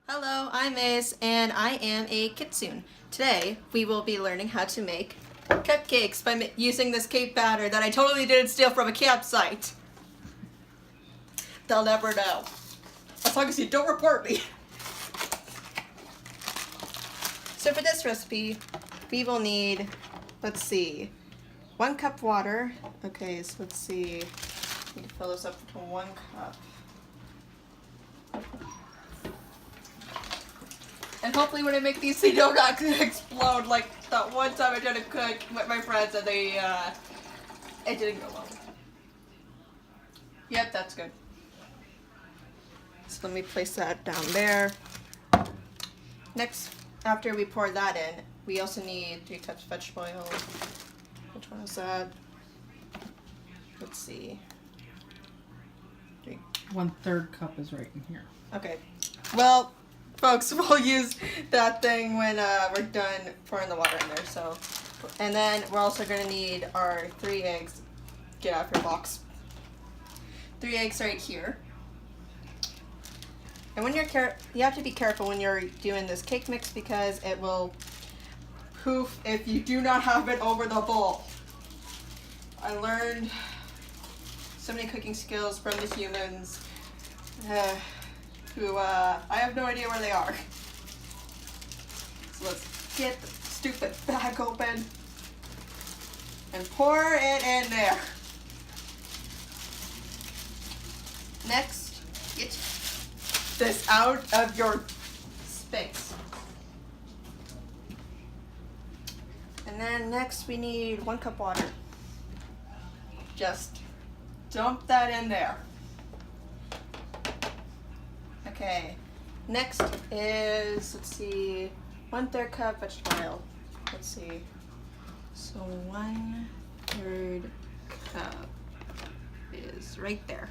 Hello, I'm Ace, and I am a kitsune. Today, we will be learning how to make cupcakes by using this cake batter that I totally didn't steal from a campsite. They'll never know. As long as you don't report me. So for this recipe, we will need, let's see, 1 cup water. Okay, so let's see. I need to fill this up to 1 cup. And hopefully when I make these, they don't explode like that one time I tried to cook with my friends and it didn't go well. Yep, that's good. So let me place that down there. Next, after we pour that in, we also need 3 cups vegetable oil. Which one is that? Let's see. 1/3 cup is right in here. Okay. Well, folks, we'll use that thing when we're done pouring the water in there. So, and then we're also gonna need our 3 eggs. Get out of your box. 3 eggs right here. And when you have to be careful when you're doing this cake mix because it will poof if you do not have it over the bowl. I learned so many cooking skills from the humans. Who I have no idea where they are. So let's get the stupid bag open and pour it in there. Next, get this out of your space. And then next we need 1 cup water. Just dump that in there. Okay, next is, let's see, 1/3 cup vegetable oil. Let's see, so 1/3 cup is right there.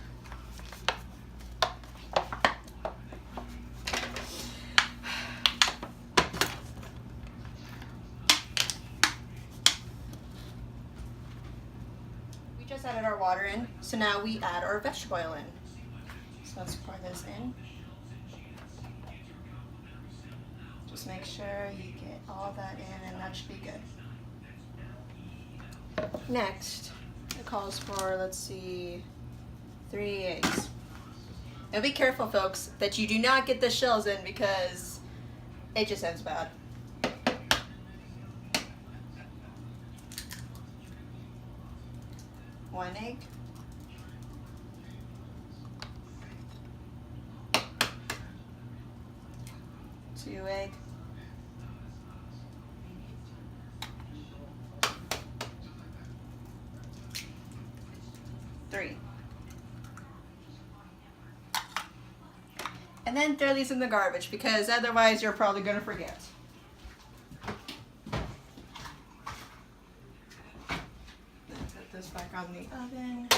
We just added our water in, so now we add our vegetable oil in. So let's pour this in. Just make sure you get all that in and that should be good. Next, it calls for, let's see, 3 eggs. Now be careful, folks, that you do not get the shells in because it just ends bad. One egg. Two egg. 3. And then throw these in the garbage because otherwise you're probably going to forget. Then put this back on the oven.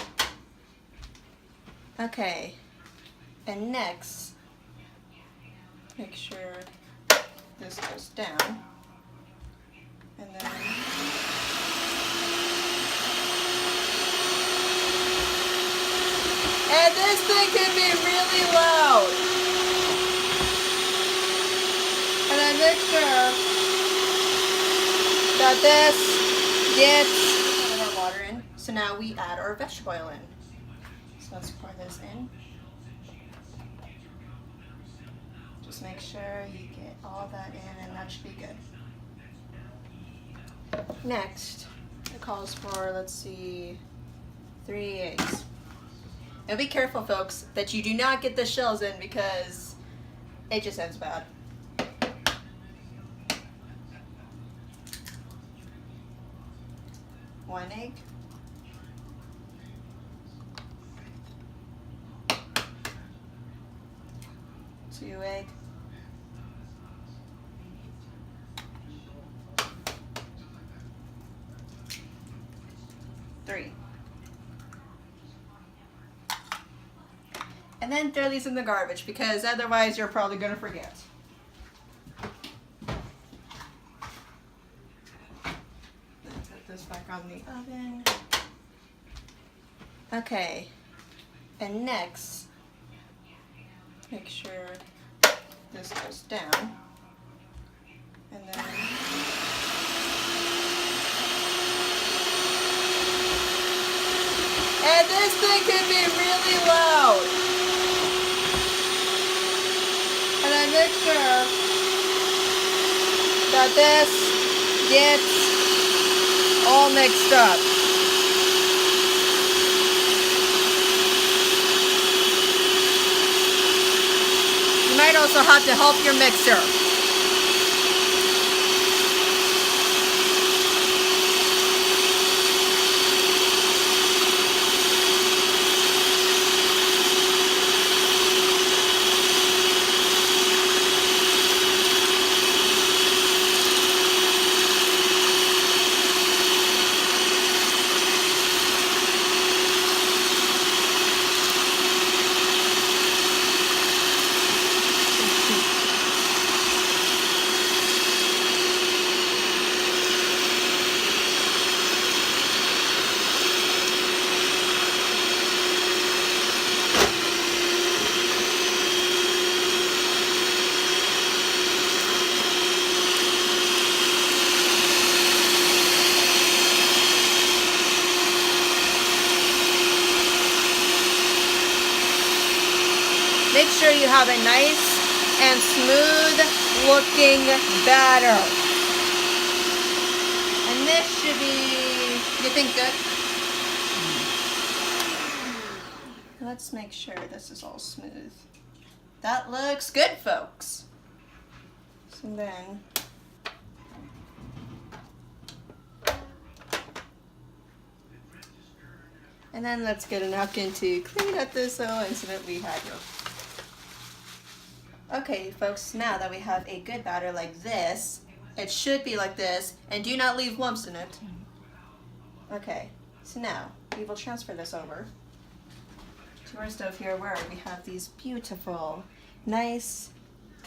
Okay. And next, make sure this goes down. And then and this thing can be really loud. And then make sure that this gets our water in. So now we add our vegetable oil in. So let's pour this in. Just make sure you get all that in and that should be good. Next, it calls for, let's see, 3 eggs. Now be careful, folks, that you do not get the shells in because it just ends bad. One egg. 2 egg. 3. And then throw these in the garbage because otherwise you're probably going to forget. Then put this back on the oven. Okay, and next, make sure this goes down. And then and this thing can be really loud. And I make sure that this gets all mixed up. You might also have to help your mixer. Make sure you have a nice and smooth looking batter. And this should be, you think good? Let's make sure this is all smooth. That looks good, folks. So then, let's get a napkin to clean up this little incident we had here. Okay, folks, now that we have a good batter like this, it should be like this, and do not leave lumps in it. Okay, so now we will transfer this over to our stove here where we have these beautiful, nice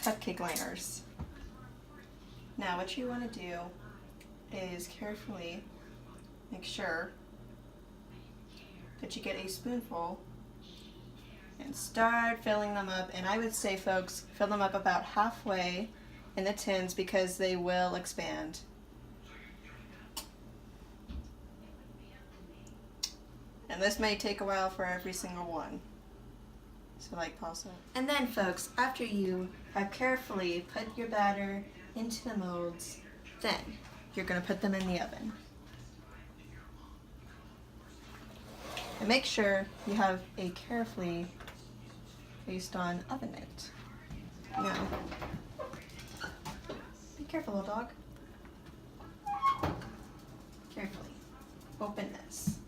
cupcake liners. Now what you want to do is carefully make sure that you get a spoonful and start filling them up. And I would say, folks, fill them up about halfway in the tins because they will expand. And this may take a while for every single one. So pause it. And then, folks, after you have carefully put your batter into the molds, then you're going to put them in the oven. And make sure you have a carefully placed on oven mitt. Now, be careful, little dog. Carefully open this.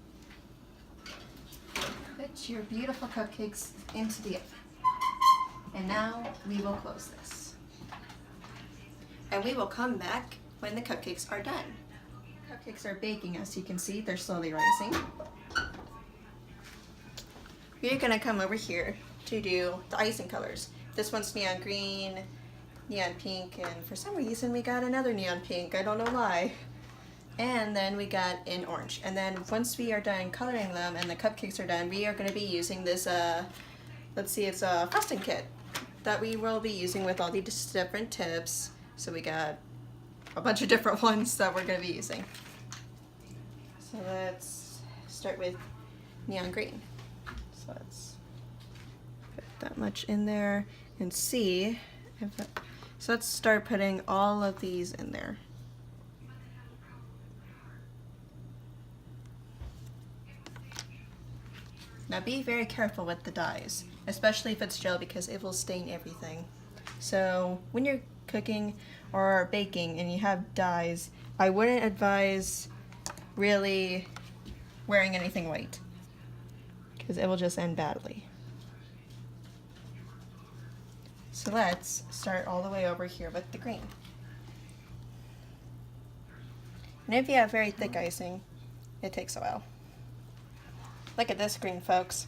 Put your beautiful cupcakes into the oven. And now we will close this. And we will come back when the cupcakes are done. Cupcakes are baking, as you can see, they're slowly rising. We're gonna come over here to do the icing colors. This one's neon green, neon pink, and for some reason we got another neon pink. I don't know why. And then we got an orange. And then once we are done coloring them and the cupcakes are done, we are gonna be using this, let's see, it's a frosting kit that we will be using with all these different tips. So we got a bunch of different ones that we're gonna be using. So let's start with neon green. So let's put that much in there and see if so let's start putting all of these in there. Now be very careful with the dyes, especially if it's gel, because it will stain everything. So when you're cooking or baking and you have dyes, I wouldn't advise really wearing anything white, because it will just end badly. So let's start all the way over here with the green. And if you have very thick icing, it takes a while. Look at this green, folks.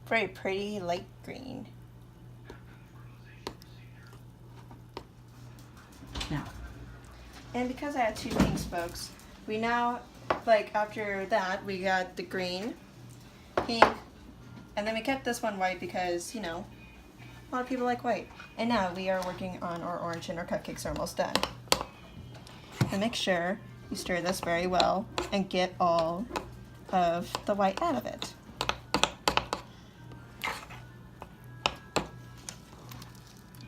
Very pretty light green. Now, And because I have two pinks, folks, we now like after that we got the green, pink, and then we kept this one white because, you know, a lot of people like white. And now we are working on our orange and our cupcakes are almost done. And make sure you stir this very well and get all of the white out of it.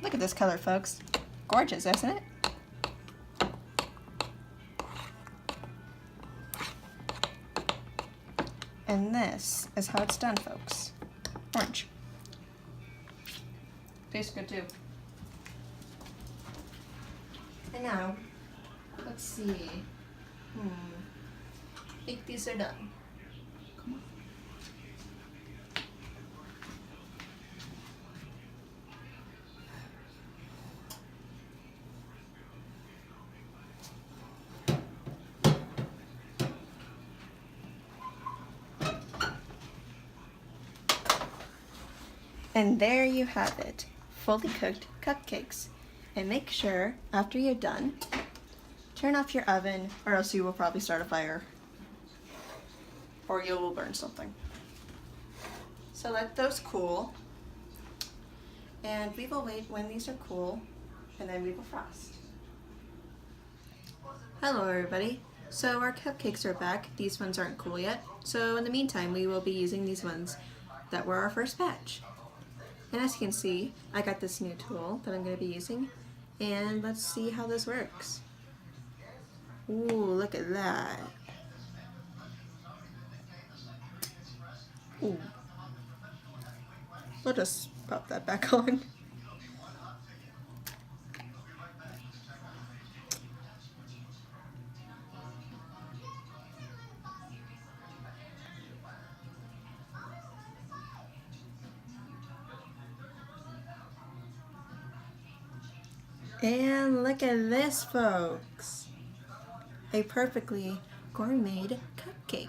Look at this color, folks. Gorgeous, isn't it? And this is how it's done, folks. Orange. Tastes good too. And now, let's see. I think these are done. Come on. And there you have it, fully cooked cupcakes. And make sure, after you're done, turn off your oven or else you will probably start a fire. Or you will burn something. So let those cool. And we will wait when these are cool, and then we will frost. Hello everybody. So our cupcakes are back. These ones aren't cool yet. So in the meantime, we will be using these ones that were our first batch. And as you can see, I got this new tool that I'm going to be using. And let's see how this works. Ooh, look at that. Ooh. We'll just pop that back on. And look at this, folks. A perfectly gourmet cupcake.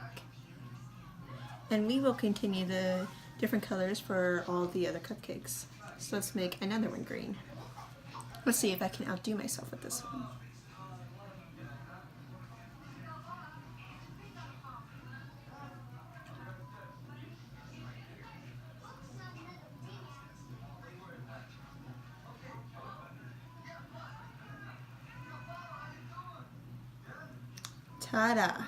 And we will continue the different colors for all the other cupcakes. So let's make another one green. Let's see if I can outdo myself with this one. Ta-da!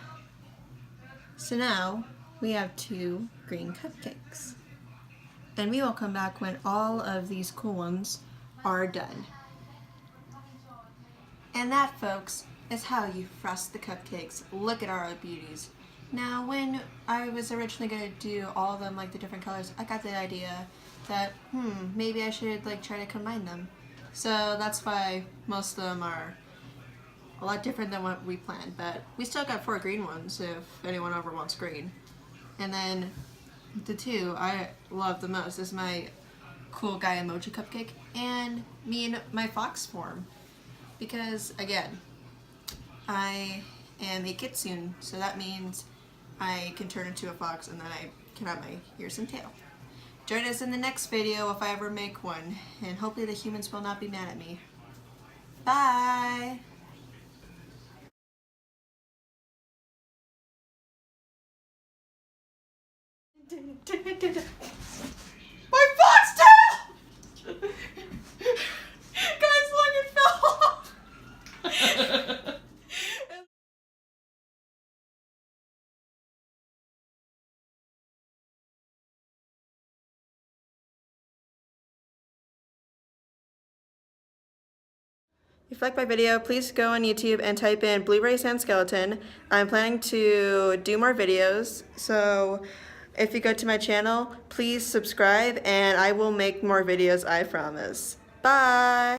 So now we have 2 green cupcakes. And we will come back when all of these cool ones are done. And that, folks, is how you frost the cupcakes. Look at our beauties. Now, when I was originally going to do all of them like the different colors, I got the idea that, maybe I should like try to combine them. So that's why most of them are a lot different than what we planned, but we still got 4 green ones if anyone ever wants green. And then the 2 I love the most is my cool guy emoji cupcake and me in my fox form. Because again, I am a kitsune, so that means I can turn into a fox and then I can have my ears and tail. Join us in the next video if I ever make one, and hopefully the humans will not be mad at me. Bye! My foxtail! Guys, look, it fell off! If you like my video, please go on YouTube and type in Blu-ray Sand Skeleton. I'm planning to do more videos, so if you go to my channel, please subscribe and I will make more videos, I promise. Bye!